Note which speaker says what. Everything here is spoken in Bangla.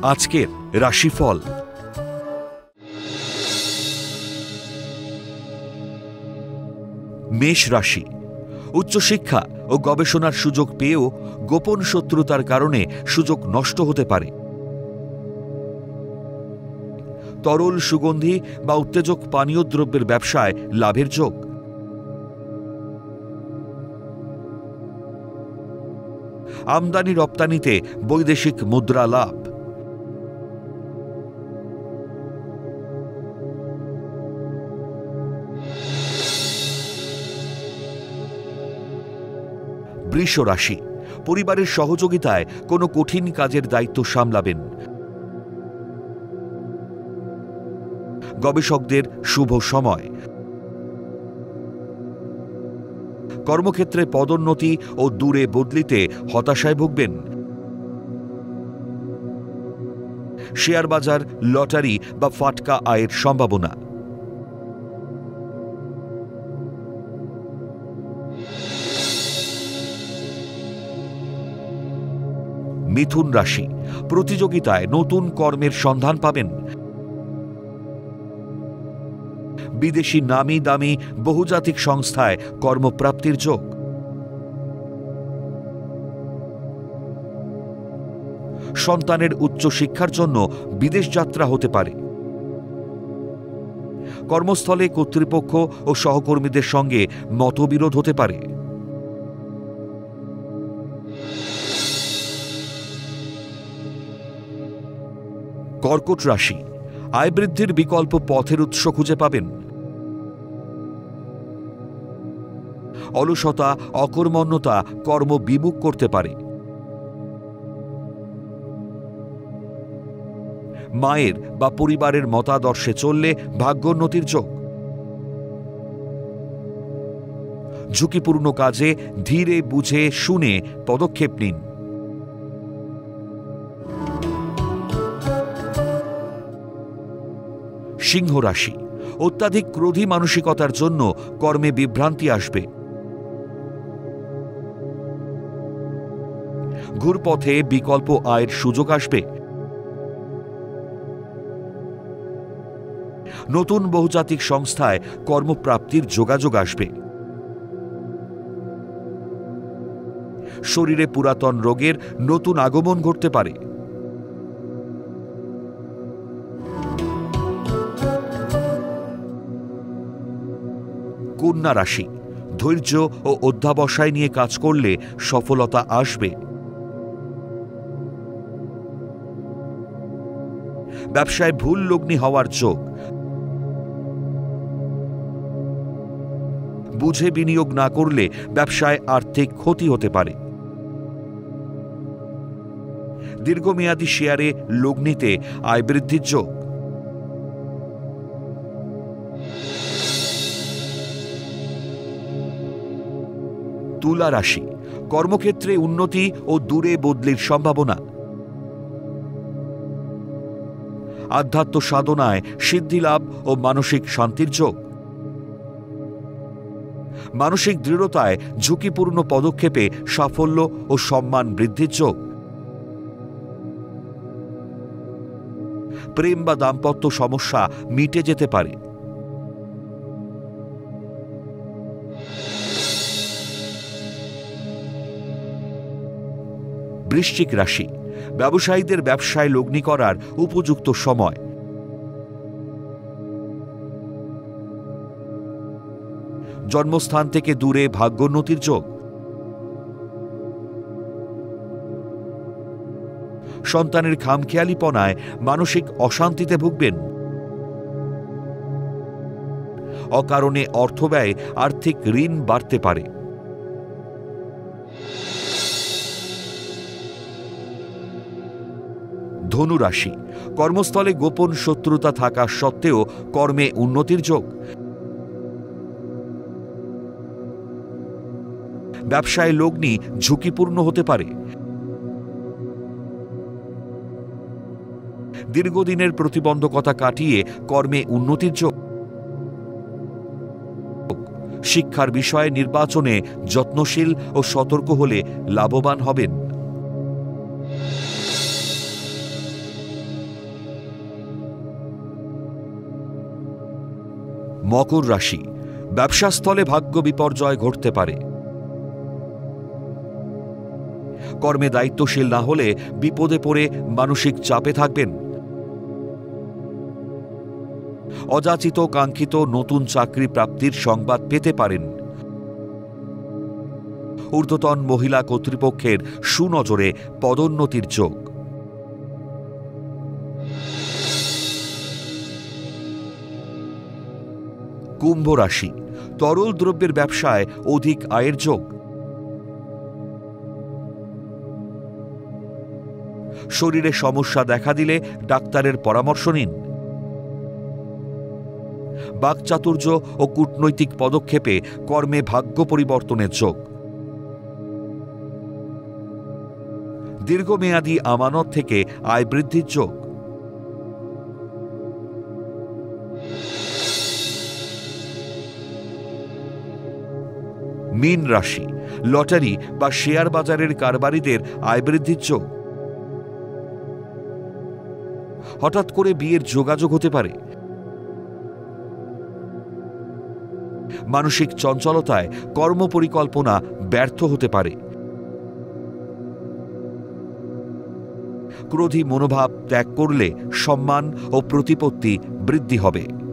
Speaker 1: আজকের রাশিফল। মেষ রাশি। উচ্চশিক্ষা ও গবেষণার সুযোগ পেয়েও গোপন শত্রুতার কারণে সুযোগ নষ্ট হতে পারে। তরল সুগন্ধি বা উত্তেজক পানীয় দ্রব্যের ব্যবসায় লাভের যোগ। আমদানি রপ্তানিতে বৈদেশিক মুদ্রা লাভ। বৃষ রাশি। পরিবারের সহযোগিতায় কোনো কঠিন কাজের দায়িত্ব সামলাবেন। গবেষকদের শুভ সময়। কর্মক্ষেত্রে পদোন্নতি ও দূরে বদলিতে হতাশায় ভুগবেন। শেয়ার বাজার, লটারি বা ফাটকা আয়ের সম্ভাবনা। মিথুন রাশি। প্রতিযোগিতায় নতুন কর্মের সন্ধান পাবেন। বিদেশি নামি দামি বহুজাতিক সংস্থায় কর্মপ্রাপ্তির যোগ। সন্তানের উচ্চশিক্ষার জন্য বিদেশ যাত্রা হতে পারে। কর্মস্থলে কর্তৃপক্ষ ও সহকর্মীদের সঙ্গে মতবিরোধ হতে পারে। কর্কট রাশি। আয় বৃদ্ধির বিকল্প পথের উৎস খুঁজে পাবেন। অলসতা, অকর্মণ্যতা কর্ম বিমুখ করতে পারে। মায়ের বা পরিবারের মতাদর্শে চললে ভাগ্যোন্নতির যোগ। ঝুঁকিপূর্ণ কাজে ধীরে বুঝে শুনে পদক্ষেপ নিন। সিংহ রাশি। অত্যাধিক ক্রোধী মানসিকতার জন্য কর্মে বিভ্রান্তি আসবে। ঘুরপথে বিকল্প আয়ের সুযোগ আসবে। নতুন বহুজাতিক সংস্থায় কর্মপ্রাপ্তির যোগাযোগ আসবে। শরীরে পুরাতন রোগের নতুন আগমন ঘটতে পারে। কন্যা রাশি। ধৈর্য ও অধ্যাবসায় নিয়ে কাজ করলে সফলতা আসবে। ব্যবসায় ভুল লগ্নি হওয়ার যোগ। বুঝে বিনিয়োগ না করলে ব্যবসায় আর্থিক ক্ষতি হতে পারে। দীর্ঘমেয়াদী শেয়ারে লগ্নিতে আয় বৃদ্ধির যোগ। তুলা রাশি। কর্মক্ষেত্রে উন্নতি ও দূরে বদলির সম্ভাবনা। আধ্যাত্ম সাধনায় সিদ্ধিলাভ ও মানসিক শান্তির যোগ। মানসিক দৃঢ়তায় ঝুঁকিপূর্ণ পদক্ষেপে সাফল্য ও সম্মান বৃদ্ধির যোগ। প্রেম বা দাম্পত্য সমস্যা মিটে যেতে পারে। বৃশ্চিক রাশি। ব্যবসায়ীদের ব্যবসায় লগ্নি করার উপযুক্ত সময়। জন্মস্থান থেকে দূরে ভাগ্যোন্নতির যোগ। সন্তানের খামখেয়ালিপনায় মানসিক অশান্তিতে ভুগবেন। অকারণে অর্থব্যয়, আর্থিক ঋণ বাড়তে পারে। ধনু রাশি। কর্মস্থলে গোপন শত্রুতা থাকা সত্ত্বেও কর্মে উন্নতির যোগ। ব্যবসায় লগ্নি ঝুঁকিপূর্ণ হতে পারে। দীর্ঘদিনের প্রতিবন্ধকতা কাটিয়ে কর্মে উন্নতির যোগ। শিক্ষার বিষয়ে নির্বাচনে যত্নশীল ও সতর্ক হলে লাভবান হবেন। মকর রাশি, ব্যবসাস্থলে ভাগ্য বিপর্যয় ঘটতে পারে। কর্মে দায়িত্বশীল না হলে বিপদে পড়ে মানসিক চাপে থাকবেন। অযাচিত কাঙ্ক্ষিত নতুন চাকরি প্রাপ্তির সংবাদ পেতে পারেন। ঊর্ধ্বতন মহিলা কর্তৃপক্ষের সুনজরে পদোন্নতির যোগ। কুম্ভ রাশি, তরল দ্রব্যের ব্যবসায় অধিক আয়ের যোগ। শরীরে সমস্যা দেখা দিলে ডাক্তারের পরামর্শ নিন। বাকচাতুর্য ও কূটনৈতিক পদক্ষেপে কর্মে ভাগ্য পরিবর্তনের যোগ। দীর্ঘমেয়াদী আমানত থেকে আয় বৃদ্ধির যোগ। মীন রাশি, লটারি বা শেয়ার বাজারের কারবারিদের আয় বৃদ্ধির যোগ। হঠাৎ করে বিয়ের যোগাযোগ হতে পারে। মানসিক চঞ্চলতায় কর্মপরিকল্পনা ব্যর্থ হতে পারে। ক্রোধী মনোভাব ত্যাগ করলে সম্মান ও প্রতিপত্তি বৃদ্ধি হবে।